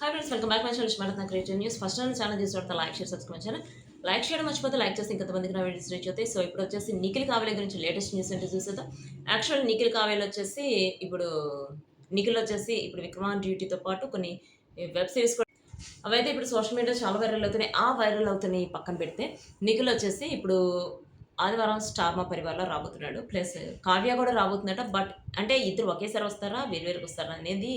Hi friends, welcome back my channel smart creative news. First నా channel చూసిన like share subscribe channel like చేయడం మర్చిపోతే like చేసి ఇంకొంతమందికి నా వీడియోస్ రీచ్ అవుతాయి. సో ఇప్పుడు వచ్చేసి నిఖిల్ కావ్య గురించి లేటెస్ట్ న్యూస్ అంటే చూసేద్దాం. యాక్చువల్ నిఖిల్ కావ్యలో వచ్చేసి ఇప్పుడు విక్రమాన్ డ్యూటీతో పాటు కొన్ని వెబ్ సిరీస్ కూడా అవైతే ఇప్పుడు సోషల్ మీడియా చాలా వైరల్ అవుతున్నాయి. ఆ వైరల్ అవుతున్నాయి పక్కన పెడితే నిఖిల్ వచ్చేసి ఇప్పుడు ఆదివారం స్టార్ మా పరివార్లో రాబోతున్నాడు. ప్లస్ కావ్య కూడా రాబోతుందట. బట్ అంటే ఇద్దరు ఒకేసారి వస్తారా వేరువేరుకు వస్తారా అనేది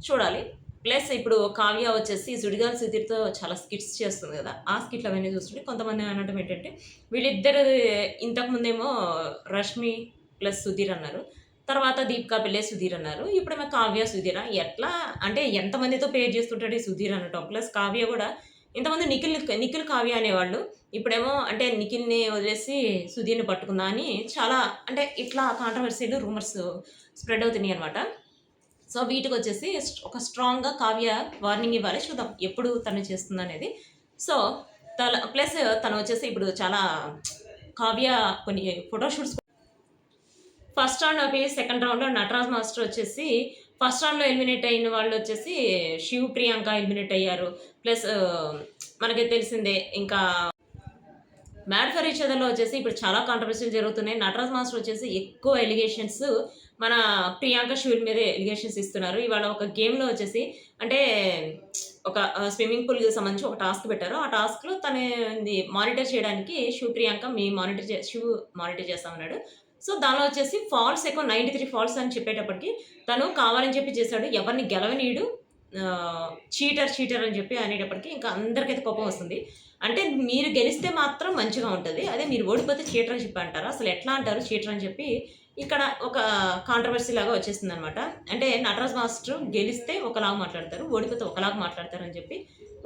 చూడాలి. ప్లస్ ఇప్పుడు కావ్య వచ్చేసి సుడిగాలి సుధీర్తో చాలా స్కిట్స్ చేస్తుంది కదా, ఆ స్కిట్లు అవన్నీ చూస్తుంటే కొంతమంది అనడం ఏంటంటే వీళ్ళిద్దరు ఇంతకుముందేమో రష్మి ప్లస్ సుధీర్ అన్నారు, తర్వాత దీపికా పిల్లే సుధీర్ అన్నారు, ఇప్పుడేమో కావ్య సుధీర. ఎట్లా అంటే ఎంతమందితో పేర్ చేస్తుంటాడు ఈ సుధీర్ అనటం. ప్లస్ కావ్య కూడా ఇంతమంది నిఖిల్ కావ్య అనేవాళ్ళు, ఇప్పుడేమో అంటే నిఖిల్ని వదిలేసి సుధీర్ని పట్టుకుందా అని చాలా అంటే ఇట్లా కాంట్రవర్సీలు రూమర్స్ స్ప్రెడ్ అవుతున్నాయి అనమాట. సో వీటికి వచ్చేసి ఒక స్ట్రాంగ్గా కావ్య వార్నింగ్ ఇవ్వాలి. చూద్దాం ఎప్పుడు తను చేస్తుంది అనేది. సో ప్లస్ తను వచ్చేసి ఇప్పుడు చాలా కావ్య కొన్ని ఫోటోషూట్స్ ఫస్ట్ రౌండ్ అవి సెకండ్ రౌండ్లో నటరాజ్ మాస్టర్ వచ్చేసి ఫస్ట్ రౌండ్లో ఎలిమినేట్ అయిన వాళ్ళు వచ్చేసి శివ్ ప్రియాంక ఎలిమినేట్ అయ్యారు. ప్లస్ మనకి తెలిసిందే ఇంకా మ్యాడ్ ఫర్ ఈచ్ అదర్లో వచ్చేసి ఇప్పుడు చాలా కాంట్రవర్సీలు జరుగుతున్నాయి. నటరాజ్ మాస్టర్ వచ్చేసి ఎక్కువ ఎలిగేషన్స్ మన ప్రియాంక షూల్ మీద ఎలిగేషన్స్ ఇస్తున్నారు. ఇవాళ ఒక గేమ్లో వచ్చేసి అంటే ఒక స్విమ్మింగ్ పూల్కి సంబంధించి ఒక టాస్క్ పెట్టారు. ఆ టాస్క్లో తను మానిటర్ చేయడానికి ప్రియాంక మీ మానిటర్ చేస్తామన్నాడు. సో దానిలో వచ్చేసి ఫాల్స్ ఎక్కువ 93 ఫాల్స్ అని చెప్పేటప్పటికి తను కావాలని చెప్పి చేశాడు. ఎవరిని గెలవనీయుడు, చీటర్ అని చెప్పి అనేటప్పటికి ఇంకా అందరికైతే కోపం వస్తుంది. అంటే మీరు గెలిస్తే మాత్రం మంచిగా ఉంటుంది, అదే మీరు ఓడిపోతే చీటర్ అని చెప్పి అంటారు. అసలు ఎట్లా అంటారు చీటర్ అని చెప్పి ఇక్కడ ఒక కాంట్రవర్సీ లాగా వచ్చేస్తుంది అనమాట. అంటే నటరాజ్ మాస్టర్ గెలిస్తే ఒకలాగా మాట్లాడతారు, ఓడిపోతే ఒకలాగా మాట్లాడతారు అని చెప్పి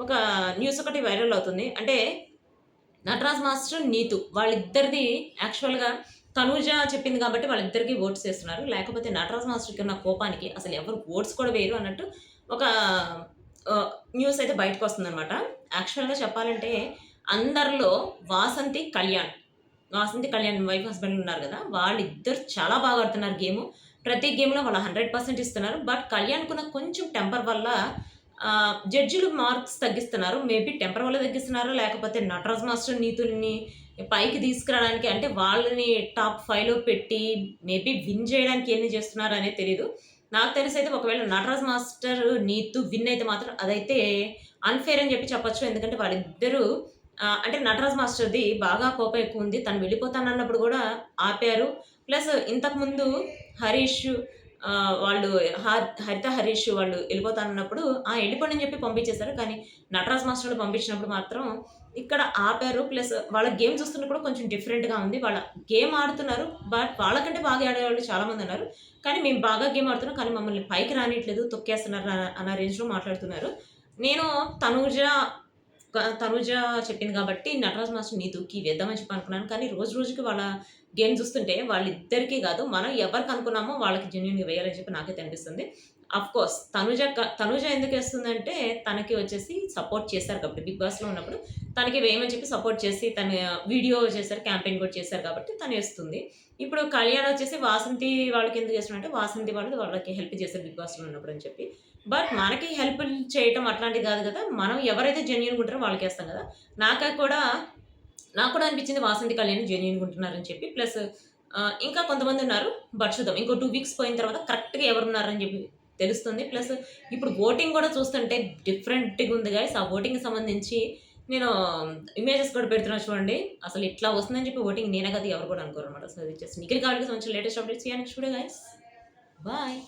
ఒక న్యూస్ ఒకటి వైరల్ అవుతుంది. అంటే నటరాజ్ మాస్టర్ నీతు వాళ్ళిద్దరిది యాక్చువల్గా తనూజ చెప్పింది కాబట్టి వాళ్ళిద్దరికి ఓట్స్ వేస్తున్నారు. లేకపోతే నటరాజ్ మాస్టర్కి ఉన్న కోపానికి అసలు ఎవరు ఓట్స్ కూడా వేయరు అన్నట్టు ఒక న్యూస్ అయితే బయటకు వస్తుందన్నమాట. యాక్చువల్గా చెప్పాలంటే అందరిలో వాసంతి కళ్యాణ్ వైఫ్ హస్బెండ్ ఉన్నారు కదా, వాళ్ళిద్దరు చాలా బాగా ఆడుతున్నారు గేమ్. ప్రతి గేమ్లో వాళ్ళు 100% ఇస్తున్నారు. బట్ కళ్యాణ్కున్న కొంచెం టెంపర్ వల్ల జడ్జిలు మార్క్స్ తగ్గిస్తున్నారు. మేబీ టెంపర్ వల్ల తగ్గిస్తున్నారు, లేకపోతే నటరాజ్ మాస్టర్ నీతుల్ని పైకి తీసుకురావడానికి అంటే వాళ్ళని టాప్ 5లో పెట్టి మేబీ విన్ చేయడానికి ఎన్ని చేస్తున్నారు అనేది తెలీదు. నాకు తెలిసి అయితే ఒకవేళ నటరాజ్ మాస్టర్ నీతు విన్ అయితే మాత్రం అదైతే అన్ఫేర్ అని చెప్పి చెప్పొచ్చు. ఎందుకంటే వాళ్ళిద్దరూ అంటే నటరాజ్ మాస్టర్ది బాగా కోపం ఎక్కువ ఉంది. తను వెళ్ళిపోతానన్నప్పుడు కూడా ఆపారు. ప్లస్ ఇంతకుముందు హరీష్ వాళ్ళు హరీష్ వాళ్ళు వెళ్ళిపోతానన్నప్పుడు వెళ్ళిపోండి చెప్పి పంపించేశారు. కానీ నటరాజ్ మాస్టర్లు పంపించినప్పుడు మాత్రం ఇక్కడ ఆపారు. ప్లస్ వాళ్ళ గేమ్ చూస్తున్నప్పుడు కొంచెం డిఫరెంట్గా ఉంది. వాళ్ళ గేమ్ ఆడుతున్నారు, బట్ వాళ్ళకంటే బాగా ఆడేవాళ్ళు చాలామంది ఉన్నారు. కానీ మేము బాగా గేమ్ ఆడుతున్నాం, కానీ మమ్మల్ని పైకి రానిట్లేదు, తొక్కేస్తున్నారు అన్న రేంజ్లో మాట్లాడుతున్నారు. నేను తనుజ చెప్పింది కాబట్టి నటరాజ్ మాస్టర్ నీతుకి వేద్దామని చెప్పి అనుకున్నాను. కానీ రోజుకి వాళ్ళ గేమ్ చూస్తుంటే వాళ్ళిద్దరికీ కాదు, మనం ఎవరికి అనుకున్నామో వాళ్ళకి జెన్యున్గా వేయాలని చెప్పి నాకైతే అనిపిస్తుంది. కోర్స్ తనుజ ఎందుకు వేస్తుందంటే తనకి వచ్చేసి సపోర్ట్ చేశారు కాబట్టి బిగ్ బాస్లో ఉన్నప్పుడు తనకి వేయమని చెప్పి సపోర్ట్ చేసి తన వీడియో చేశారు, క్యాంపెయిన్ కూడా చేశారు కాబట్టి తను వేస్తుంది. ఇప్పుడు కళ్యాణ్ వచ్చేసి వాసంతి వాళ్ళకి ఎందుకు చేస్తున్నారంటే వాసంతి వాళ్ళకి హెల్ప్ చేశారు బిగ్ బాస్లో ఉన్నప్పుడు అని చెప్పి. బట్ మనకి హెల్ప్ చేయటం అట్లాంటిది కాదు కదా, మనం ఎవరైతే జెన్యున్గా ఉంటారో వాళ్ళకి వేస్తాం కదా. నాకు కూడా అనిపించింది వాసంతి కళ్యాణ్ జెన్యున్గా ఉంటున్నారని చెప్పి. ప్లస్ ఇంకా కొంతమంది ఉన్నారు, బట్ చూద్దాం ఇంకో 2 వీక్స్ పోయిన తర్వాత కరెక్ట్గా ఎవరున్నారని చెప్పి తెలుస్తుంది. ప్లస్ ఇప్పుడు ఓటింగ్ కూడా చూస్తుంటే డిఫరెంట్గా ఉంది గైస్. ఆ ఓటింగ్కి సంబంధించి నేను ఇమేజెస్ కూడా పెడుతున్నాను చూడండి. అసలు ఇట్లా వస్తుందని చెప్పి ఓటింగ్ నేనే కదా ఎవరు కూడా అనుకోరు అనమాట. సో ఇది జస్ట్ నిఖిల్ కావ్యకి సంబంధించిన latest updates next video guys. Bye.